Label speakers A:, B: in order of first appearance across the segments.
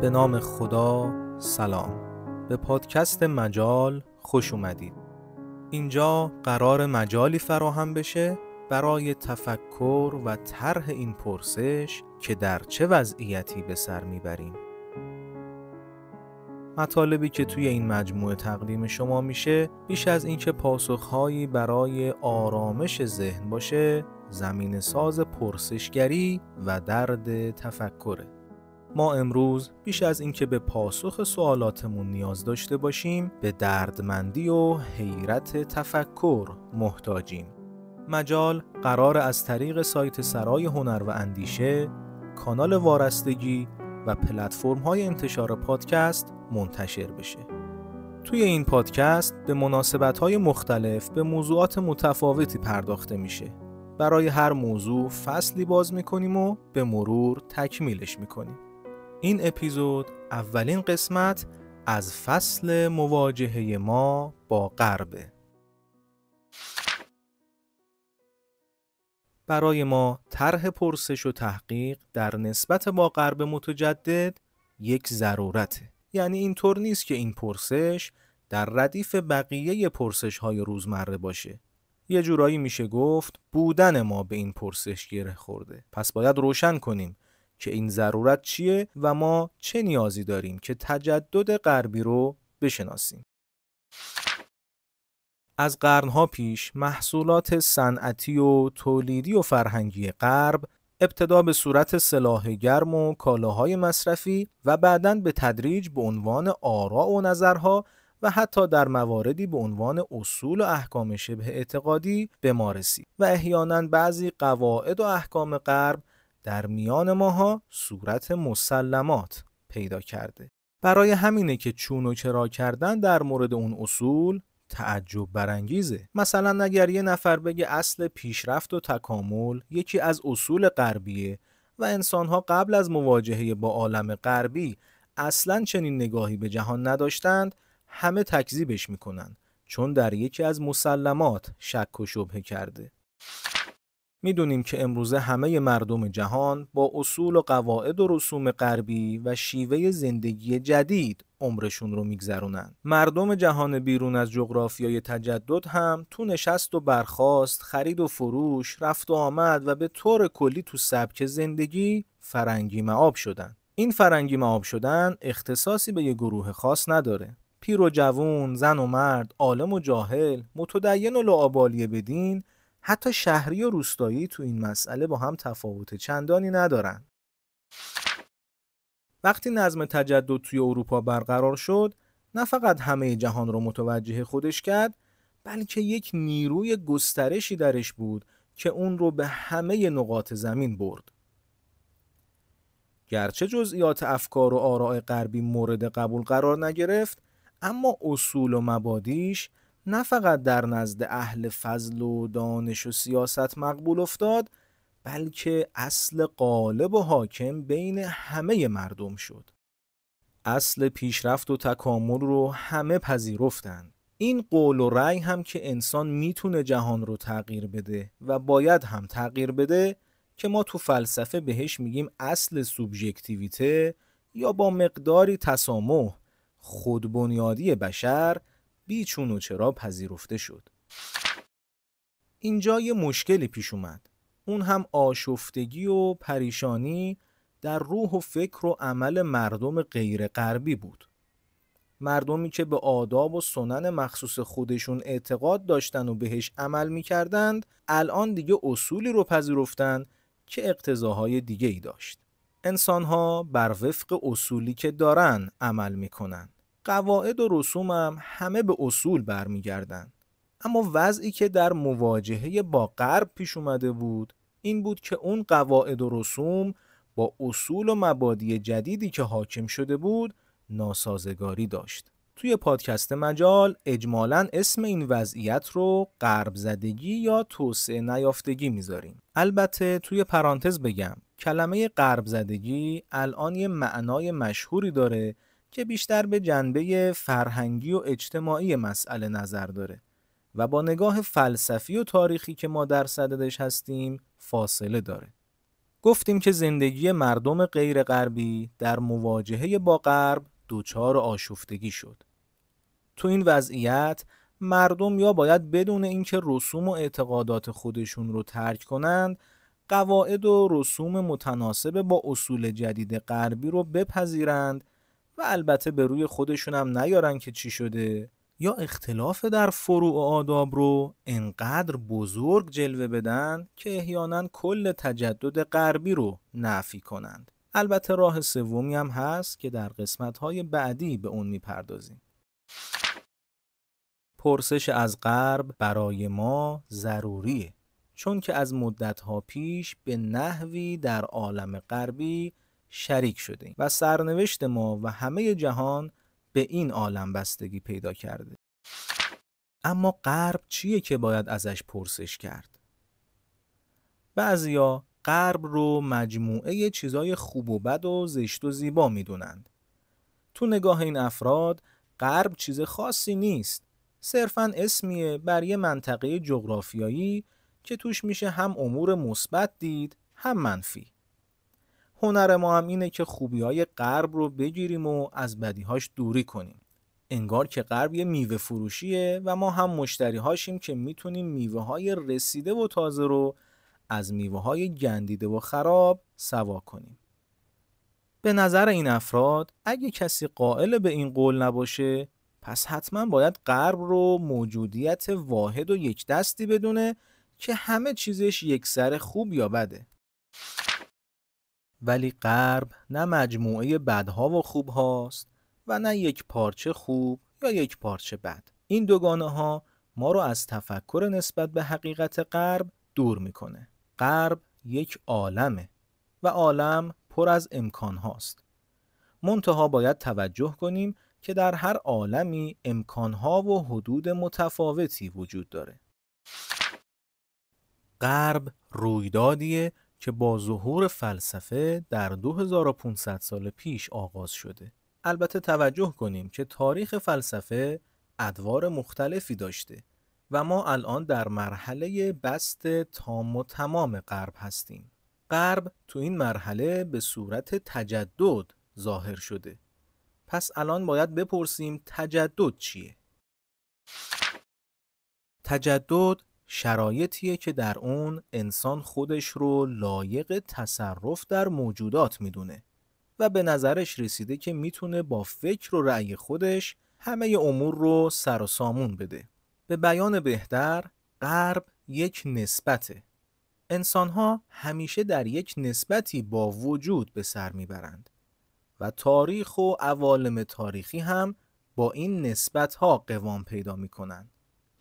A: به نام خدا سلام. به پادکست مجال خوش اومدید. اینجا قرار مجالی فراهم بشه برای تفکر و طرح این پرسش که در چه وضعیتی به سر میبریم. مطالبی که توی این مجموعه تقدیم شما میشه بیش از اینکه پاسخهایی برای آرامش ذهن باشه، زمین ساز پرسشگری و درد تفکره. ما امروز بیش از اینکه به پاسخ سوالاتمون نیاز داشته باشیم، به دردمندی و حیرت تفکر محتاجیم. مجال قرار از طریق سایت سرای هنر و اندیشه، کانال وارستگی و پلتفرم‌های انتشار پادکست منتشر بشه. توی این پادکست به مناسبت‌های مختلف به موضوعات متفاوتی پرداخته میشه. برای هر موضوع فصلی باز می‌کنیم و به مرور تکمیلش می‌کنیم. این اپیزود اولین قسمت از فصل مواجهه ما با غربه. برای ما طرح پرسش و تحقیق در نسبت با غرب متجدد یک ضرورته. یعنی اینطور نیست که این پرسش در ردیف بقیه پرسش‌های روزمره باشه. یه جورایی میشه گفت بودن ما به این پرسش گره خورده. پس باید روشن کنیم که این ضرورت چیه و ما چه نیازی داریم که تجدد غربی رو بشناسیم. از قرنها پیش محصولات صنعتی و تولیدی و فرهنگی غرب ابتدا به صورت سلاح گرم و کالاهای مصرفی و بعداً به تدریج به عنوان آراء و نظرها و حتی در مواردی به عنوان اصول و احکام شبه اعتقادی به ما رسید و احیاناً بعضی قواعد و احکام غرب در میان ماها صورت مسلمات پیدا کرده. برای همینه که چون و چرا کردن در مورد اون اصول تعجب برانگیزه. مثلا اگر یه نفر بگه اصل پیشرفت و تکامل یکی از اصول غربیه و انسانها قبل از مواجهه با عالم غربی اصلاً چنین نگاهی به جهان نداشتند، همه تکذیبش میکنن چون در یکی از مسلمات شک و شبهه کرده. میدونیم که امروزه همه مردم جهان با اصول و قواعد و رسوم غربی و شیوه زندگی جدید عمرشون رو میگذرونن. مردم جهان بیرون از جغرافیای تجدد هم تو نشست و برخاست، خرید و فروش، رفت و آمد و به طور کلی تو سبک زندگی فرنگی مآب شدن. این فرنگی مآب شدن اختصاصی به یه گروه خاص نداره. پیر و جوون، زن و مرد، عالم و جاهل، متدین و لاابالی بدین، حتی شهری و روستایی تو این مسئله با هم تفاوت چندانی ندارن. وقتی نظم تجدد توی اروپا برقرار شد، نه فقط همه جهان رو متوجه خودش کرد، بلکه یک نیروی گسترشی درش بود که اون رو به همه نقاط زمین برد. گرچه جزئیات افکار و آراء غربی مورد قبول قرار نگرفت، اما اصول و مبادیش نه فقط در نزد اهل فضل و دانش و سیاست مقبول افتاد، بلکه اصل غالب و حاکم بین همه مردم شد. اصل پیشرفت و تکامل رو همه پذیرفتن. این قول و رأی هم که انسان میتونه جهان رو تغییر بده و باید هم تغییر بده، که ما تو فلسفه بهش میگیم اصل سوبژکتیویته یا با مقداری تسامح خودبنیادی بشر، بیچون و چرا پذیرفته شد. اینجا یه مشکلی پیش اومد. اون هم آشفتگی و پریشانی در روح و فکر و عمل مردم غیر غربی بود. مردمی که به آداب و سنن مخصوص خودشون اعتقاد داشتن و بهش عمل میکردند، الان دیگه اصولی رو پذیرفتن که اقتضاهای دیگه ای داشت. انسان‌ها بر وفق اصولی که دارن عمل میکنن. قواعد و رسوم هم همه به اصول برمیگردن. اما وضعی که در مواجهه با غرب پیش اومده بود این بود که اون قواعد و رسوم با اصول و مبادی جدیدی که حاکم شده بود ناسازگاری داشت. توی پادکست مجال اجمالاً اسم این وضعیت رو غرب زدگی یا توسعه نیافتگی میذاریم. البته توی پرانتز بگم کلمه غرب زدگی الان یه معنای مشهوری داره که بیشتر به جنبه فرهنگی و اجتماعی مسئله نظر داره و با نگاه فلسفی و تاریخی که ما در صددش هستیم فاصله داره. گفتیم که زندگی مردم غیر غربی در مواجهه با غرب دچار آشفتگی شد. تو این وضعیت مردم یا باید بدون اینکه رسوم و اعتقادات خودشون رو ترک کنند، قواعد و رسوم متناسب با اصول جدید غربی رو بپذیرند و البته به روی خودشون هم نیارن که چی شده، یا اختلاف در فروع و آداب رو انقدر بزرگ جلوه بدن که احیانا کل تجدد غربی رو نفی کنند. البته راه سومی هم هست که در قسمت‌های بعدی به اون میپردازیم. پرسش از غرب برای ما ضروریه، چون که از مدت‌ها پیش به نحوی در عالم غربی شریک شدیم و سرنوشت ما و همه جهان به این عالم بستگی پیدا کرده. اما غرب چیه که باید ازش پرسش کرد؟ بعضیا غرب رو مجموعه چیزای خوب و بد و زشت و زیبا میدونند. تو نگاه این افراد غرب چیز خاصی نیست، صرفاً اسمیه بر یه منطقه جغرافیایی که توش میشه هم امور مثبت دید هم منفی. هنر ما هم اینه که خوبی‌های غرب رو بگیریم و از بدیهاش دوری کنیم. انگار که غرب یه میوه فروشیه و ما هم مشتری‌هاشیم که میتونیم میوه‌های رسیده و تازه رو از میوه‌های گندیده و خراب سوا کنیم. به نظر این افراد اگه کسی قائل به این قول نباشه، پس حتما باید غرب رو موجودیت واحد و یک دستی بدونه که همه چیزش یکسره خوب یا بده. ولی غرب نه مجموعه بدها و خوب هاست و نه یک پارچه خوب یا یک پارچه بد. این دوگانه ها ما رو از تفکر نسبت به حقیقت غرب دور میکنه. غرب یک عالمه و عالم پر از امکان هاست. منتها باید توجه کنیم که در هر عالمی امکانها و حدود متفاوتی وجود داره. غرب رویدادیه که با ظهور فلسفه در 2500 سال پیش آغاز شده. البته توجه کنیم که تاریخ فلسفه ادوار مختلفی داشته و ما الان در مرحله بسط تام و تمام غرب هستیم. غرب تو این مرحله به صورت تجدد ظاهر شده. پس الان باید بپرسیم تجدد چیه؟ تجدد شرایطیه که در اون انسان خودش رو لایق تصرف در موجودات میدونه و به نظرش رسیده که میتونه با فکر و رأی خودش همه امور رو سر و سامون بده. به بیان بهتر، غرب یک نسبته. انسان‌ها همیشه در یک نسبتی با وجود به سر میبرند و تاریخ و عوالم تاریخی هم با این نسبت‌ها قوام پیدا می‌کنند.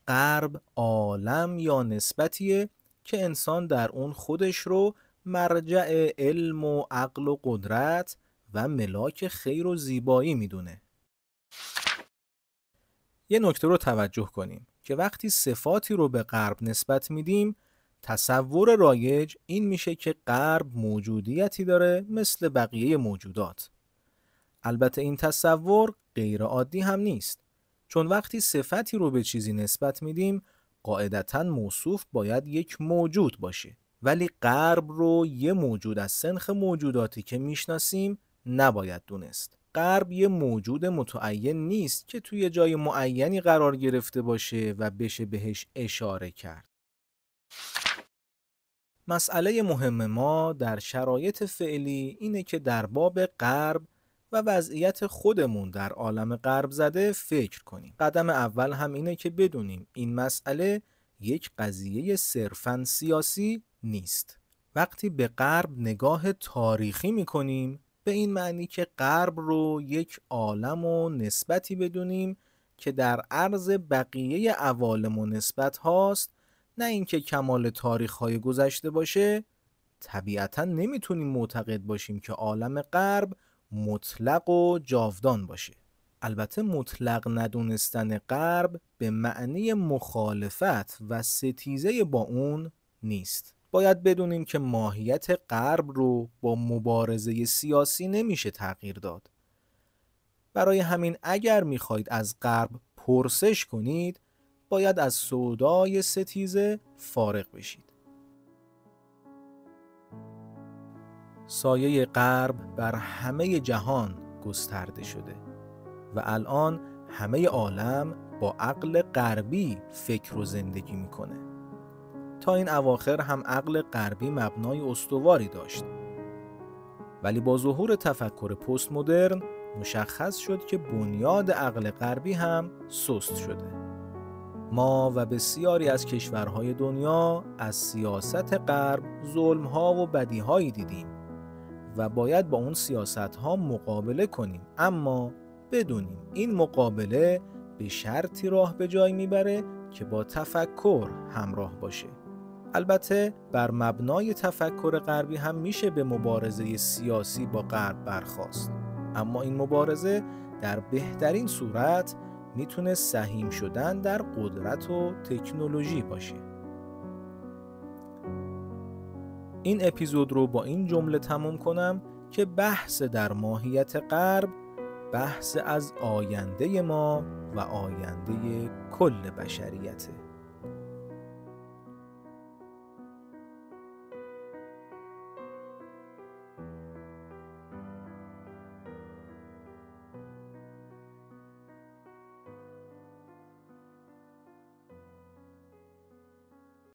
A: غرب عالم یا نسبتیه که انسان در اون خودش رو مرجع علم و عقل و قدرت و ملاک خیر و زیبایی میدونه. یه نکته رو توجه کنیم که وقتی صفاتی رو به غرب نسبت میدیم، تصور رایج این میشه که غرب موجودیتی داره مثل بقیه موجودات. البته این تصور غیر عادی هم نیست، چون وقتی صفتی رو به چیزی نسبت میدیم قاعدتاً موصوف باید یک موجود باشه، ولی غرب رو یه موجود از سنخ موجوداتی که میشناسیم نباید دونست. غرب یه موجود متعین نیست که توی جای معینی قرار گرفته باشه و بشه بهش اشاره کرد. مسئله مهم ما در شرایط فعلی اینه که در باب غرب و وضعیت خودمون در عالم غرب زده فکر کنیم. قدم اول هم اینه که بدونیم این مسئله یک قضیه صرفاً سیاسی نیست. وقتی به غرب نگاه تاریخی میکنیم به این معنی که غرب رو یک عالم و نسبتی بدونیم که در عرض بقیه عوالم و نسبت هاست، نه اینکه کمال تاریخ‌های گذشته باشه. طبیعتاً نمیتونیم معتقد باشیم که عالم غرب مطلق و جاودان باشه. البته مطلق ندونستن غرب به معنی مخالفت و ستیزه با اون نیست. باید بدونیم که ماهیت غرب رو با مبارزه سیاسی نمیشه تغییر داد. برای همین اگر میخواید از غرب پرسش کنید، باید از سودای ستیزه فارغ بشید. سایه غرب بر همه جهان گسترده شده و الان همه عالم با عقل غربی فکر و زندگی میکنه. تا این اواخر هم عقل غربی مبنای استواری داشت، ولی با ظهور تفکر پست مدرن مشخص شد که بنیاد عقل غربی هم سست شده. ما و بسیاری از کشورهای دنیا از سیاست غرب ظلم‌ها و بدی‌هایی دیدیم و باید با اون سیاست‌ها مقابله کنیم، اما بدونیم این مقابله به شرطی راه به جای میبره که با تفکر همراه باشه. البته بر مبنای تفکر غربی هم میشه به مبارزه سیاسی با غرب برخاست، اما این مبارزه در بهترین صورت میتونه سهیم شدن در قدرت و تکنولوژی باشه. این اپیزود رو با این جمله تموم کنم که بحث در ماهیت غرب بحث از آینده ما و آینده کل بشریته.